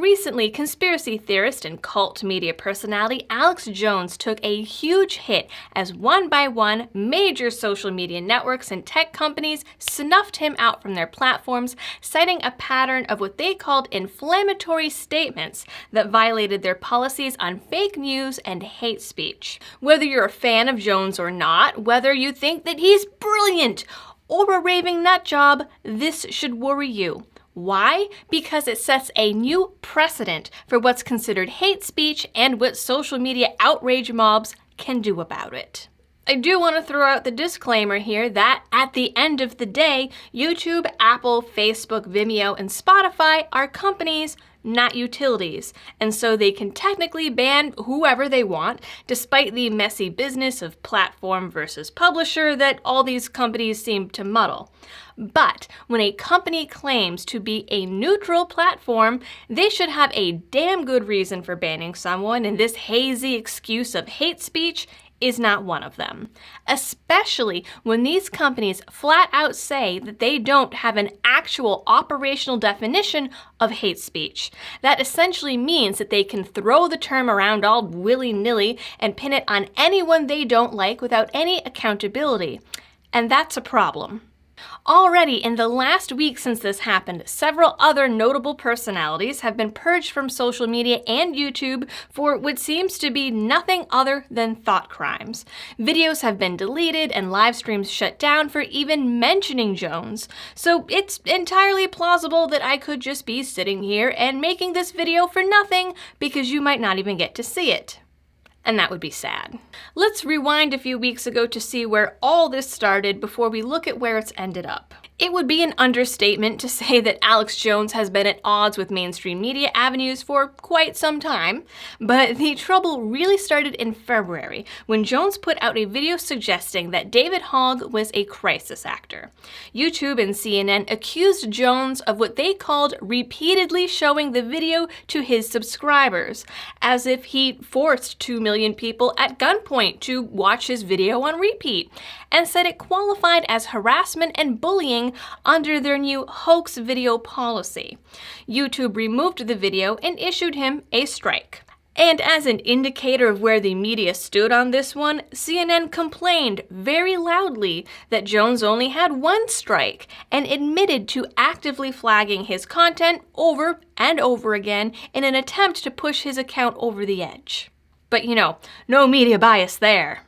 recently, conspiracy theorist and cult media personality Alex Jones took a huge hit as one by one major social media networks and tech companies snuffed him out from their platforms, citing a pattern of what they called inflammatory statements that violated their policies on fake news and hate speech. Whether you're a fan of Jones or not, whether you think that he's brilliant or a raving nutjob, this should worry you. Why? Because it sets a new precedent for what's considered hate speech and what social media outrage mobs can do about it. I do want to throw out the disclaimer here that at the end of the day, YouTube, Apple, Facebook, Vimeo, and Spotify are companies, not utilities, and so they can technically ban whoever they want, despite the messy business of platform versus publisher that all these companies seem to muddle. But when a company claims to be a neutral platform, they should have a damn good reason for banning someone, and this hazy excuse of hate speech is not one of them. Especially when these companies flat out say that they don't have an actual operational definition of hate speech. That essentially means that they can throw the term around all willy-nilly and pin it on anyone they don't like without any accountability. And that's a problem. Already, in the last week since this happened, several other notable personalities have been purged from social media and YouTube for what seems to be nothing other than thought crimes. Videos have been deleted and live streams shut down for even mentioning Jones. So it's entirely plausible that I could just be sitting here and making this video for nothing because you might not even get to see it. And that would be sad. Let's rewind a few weeks ago to see where all this started before we look at where it's ended up. It would be an understatement to say that Alex Jones has been at odds with mainstream media avenues for quite some time, but the trouble really started in February when Jones put out a video suggesting that David Hogg was a crisis actor. YouTube and CNN accused Jones of what they called repeatedly showing the video to his subscribers, as if he forced 2 million people at gunpoint to watch his video on repeat, and said it qualified as harassment and bullying under their new hoax video policy. YouTube removed the video and issued him a strike. And as an indicator of where the media stood on this one, CNN complained very loudly that Jones only had one strike and admitted to actively flagging his content over and over again in an attempt to push his account over the edge. But no media bias there.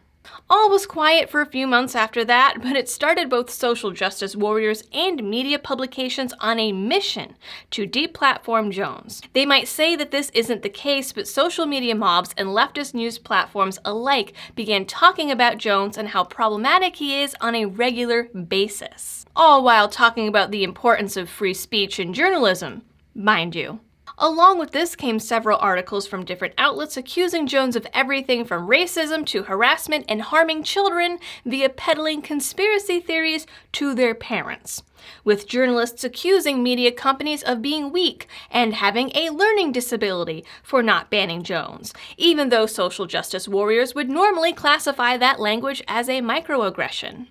All was quiet for a few months after that, but it started both social justice warriors and media publications on a mission to deplatform Jones. They might say that this isn't the case, but social media mobs and leftist news platforms alike began talking about Jones and how problematic he is on a regular basis. All while talking about the importance of free speech and journalism, mind you. Along with this came several articles from different outlets accusing Jones of everything from racism to harassment and harming children via peddling conspiracy theories to their parents, with journalists accusing media companies of being weak and having a learning disability for not banning Jones, even though social justice warriors would normally classify that language as a microaggression.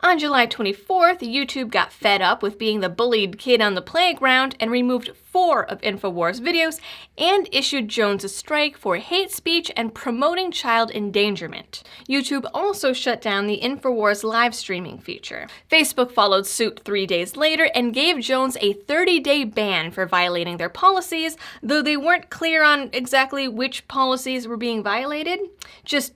On July 24th, YouTube got fed up with being the bullied kid on the playground and removed 4 of InfoWars videos and issued Jones a strike for hate speech and promoting child endangerment. YouTube also shut down the InfoWars live streaming feature. Facebook followed suit 3 days later and gave Jones a 30-day ban for violating their policies, though they weren't clear on exactly which policies were being violated. Just,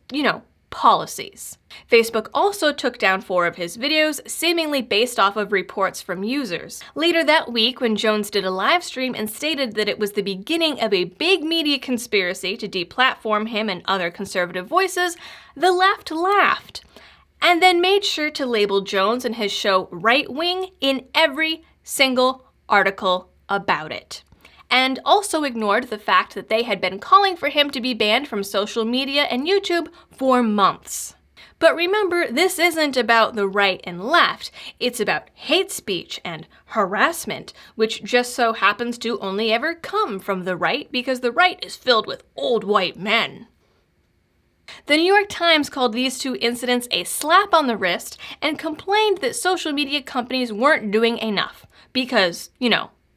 policies. Facebook also took down 4 of his videos, seemingly based off of reports from users. Later that week, when Jones did a live stream and stated that it was the beginning of a big media conspiracy to deplatform him and other conservative voices, the left laughed, and then made sure to label Jones and his show right-wing in every single article about it. And also ignored the fact that they had been calling for him to be banned from social media and YouTube for months. But remember, this isn't about the right and left, it's about hate speech and harassment, which just so happens to only ever come from the right because the right is filled with old white men. The New York Times called these 2 incidents a slap on the wrist and complained that social media companies weren't doing enough because,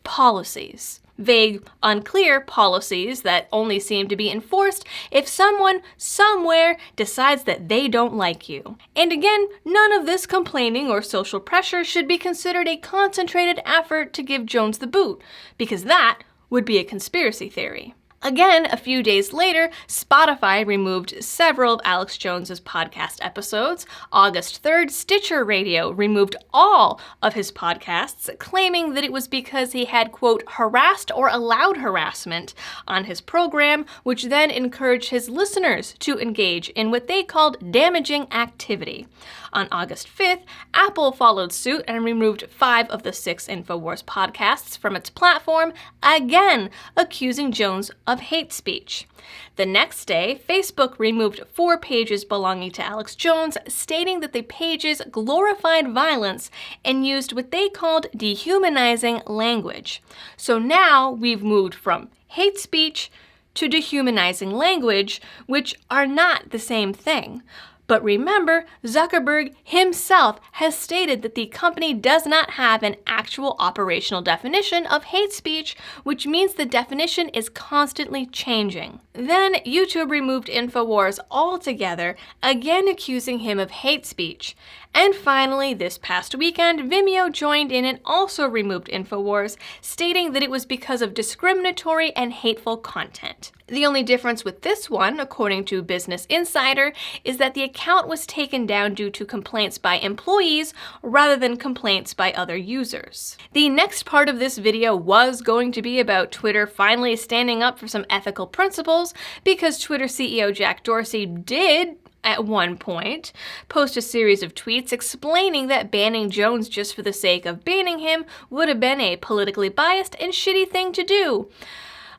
policies. vague, unclear policies that only seem to be enforced if someone somewhere decides that they don't like you. And again, none of this complaining or social pressure should be considered a concentrated effort to give Jones the boot, because that would be a conspiracy theory. Again, a few days later, Spotify removed several of Alex Jones's podcast episodes. August 3rd, Stitcher Radio removed all of his podcasts, claiming that it was because he had, quote, harassed or allowed harassment on his program, which then encouraged his listeners to engage in what they called damaging activity. On August 5th, Apple followed suit and removed 5 of the 6 InfoWars podcasts from its platform, again accusing Jones of hate speech. The next day, Facebook removed 4 pages belonging to Alex Jones, stating that the pages glorified violence and used what they called dehumanizing language. So now we've moved from hate speech to dehumanizing language, which are not the same thing. But remember, Zuckerberg himself has stated that the company does not have an actual operational definition of hate speech, which means the definition is constantly changing. Then YouTube removed InfoWars altogether, again accusing him of hate speech. And finally, this past weekend, Vimeo joined in and also removed InfoWars, stating that it was because of discriminatory and hateful content. The only difference with this one, according to Business Insider, is that the account was taken down due to complaints by employees rather than complaints by other users. The next part of this video was going to be about Twitter finally standing up for some ethical principles, because Twitter CEO Jack Dorsey did at one point post a series of tweets explaining that banning Jones just for the sake of banning him would have been a politically biased and shitty thing to do.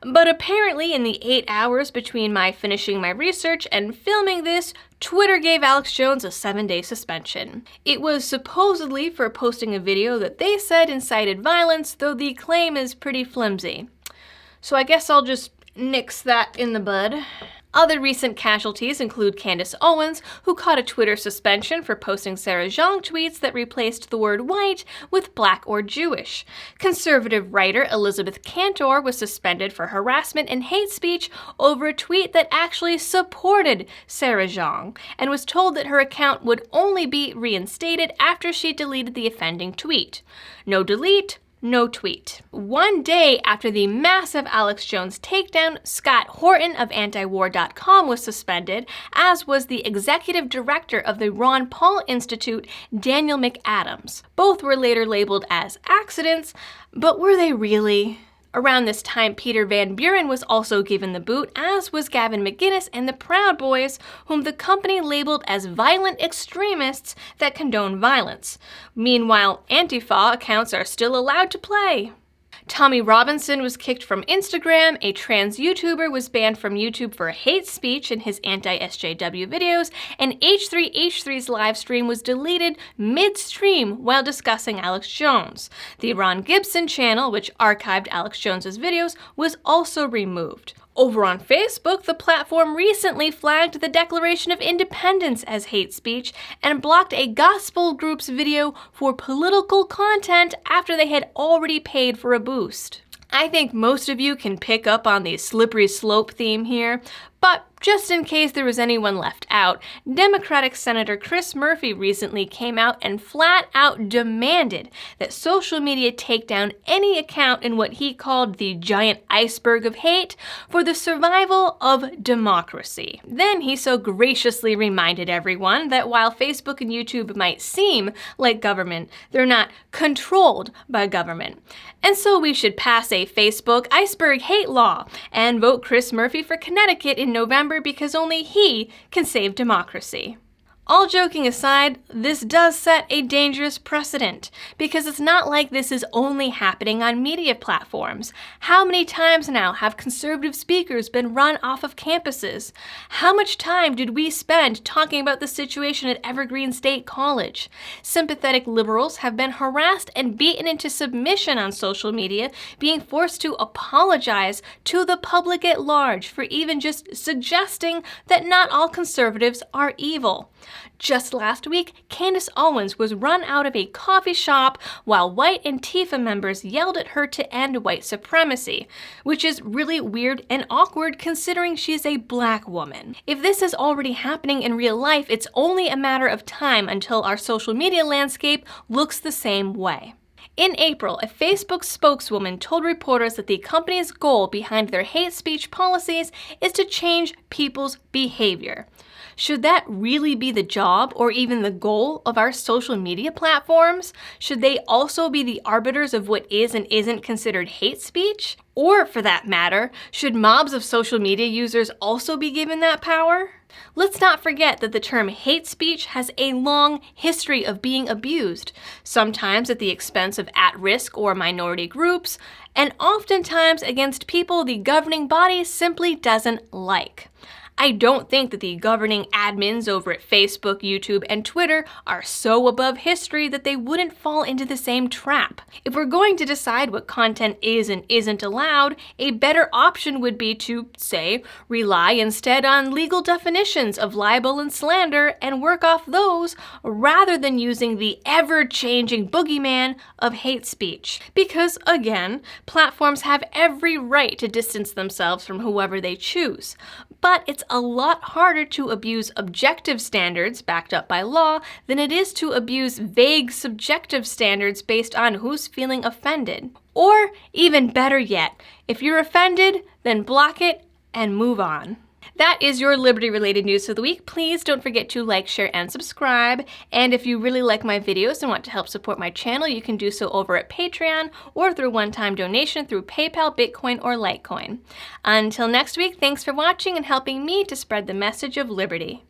But apparently in the 8 hours between my finishing my research and filming this, Twitter gave Alex Jones a 7-day suspension. It was supposedly for posting a video that they said incited violence, though the claim is pretty flimsy. So I guess I'll just nix that in the bud. Other recent casualties include Candace Owens, who caught a Twitter suspension for posting Sarah Jeong tweets that replaced the word white with black or Jewish. Conservative writer Elizabeth Cantor was suspended for harassment and hate speech over a tweet that actually supported Sarah Jeong, and was told that her account would only be reinstated after she deleted the offending tweet. No delete, no tweet. One day after the massive Alex Jones takedown, Scott Horton of antiwar.com was suspended, as was the executive director of the Ron Paul Institute, Daniel McAdams. Both were later labeled as accidents, but were they really? Around this time, Peter Van Buren was also given the boot, as was Gavin McInnes and the Proud Boys, whom the company labeled as violent extremists that condone violence. Meanwhile, Antifa accounts are still allowed to play. Tommy Robinson was kicked from Instagram, a trans YouTuber was banned from YouTube for hate speech in his anti-SJW videos, and H3H3's live stream was deleted mid-stream while discussing Alex Jones. The Ron Gibson channel, which archived Alex Jones's videos, was also removed. Over on Facebook, the platform recently flagged the Declaration of Independence as hate speech and blocked a gospel group's video for political content after they had already paid for a boost. I think most of you can pick up on the slippery slope theme here, but just in case there was anyone left out, Democratic Senator Chris Murphy recently came out and flat out demanded that social media take down any account in what he called the giant iceberg of hate for the survival of democracy. Then he so graciously reminded everyone that while Facebook and YouTube might seem like government, they're not controlled by government. And so we should pass a Facebook iceberg hate law and vote Chris Murphy for Connecticut in November, because only he can save democracy. All joking aside, this does set a dangerous precedent, because it's not like this is only happening on media platforms. How many times now have conservative speakers been run off of campuses? How much time did we spend talking about the situation at Evergreen State College? Sympathetic liberals have been harassed and beaten into submission on social media, being forced to apologize to the public at large for even just suggesting that not all conservatives are evil. Just last week, Candace Owens was run out of a coffee shop while white Antifa members yelled at her to end white supremacy, which is really weird and awkward considering she's a black woman. If this is already happening in real life, it's only a matter of time until our social media landscape looks the same way. In April, a Facebook spokeswoman told reporters that the company's goal behind their hate speech policies is to change people's behavior. Should that really be the job or even the goal of our social media platforms? Should they also be the arbiters of what is and isn't considered hate speech? Or, for that matter, should mobs of social media users also be given that power? Let's not forget that the term hate speech has a long history of being abused, sometimes at the expense of at-risk or minority groups, and oftentimes against people the governing body simply doesn't like. I don't think that the governing admins over at Facebook, YouTube, and Twitter are so above history that they wouldn't fall into the same trap. If we're going to decide what content is and isn't allowed, a better option would be to, say, rely instead on legal definitions of libel and slander and work off those rather than using the ever-changing boogeyman of hate speech. Because, again, platforms have every right to distance themselves from whoever they choose. But it's a lot harder to abuse objective standards backed up by law than it is to abuse vague subjective standards based on who's feeling offended. Or, even better yet, if you're offended, then block it and move on. That is your Liberty-related news for the week. Please don't forget to like, share, and subscribe. And if you really like my videos and want to help support my channel, you can do so over at Patreon or through one-time donation through PayPal, Bitcoin, or Litecoin. Until next week, thanks for watching and helping me to spread the message of liberty.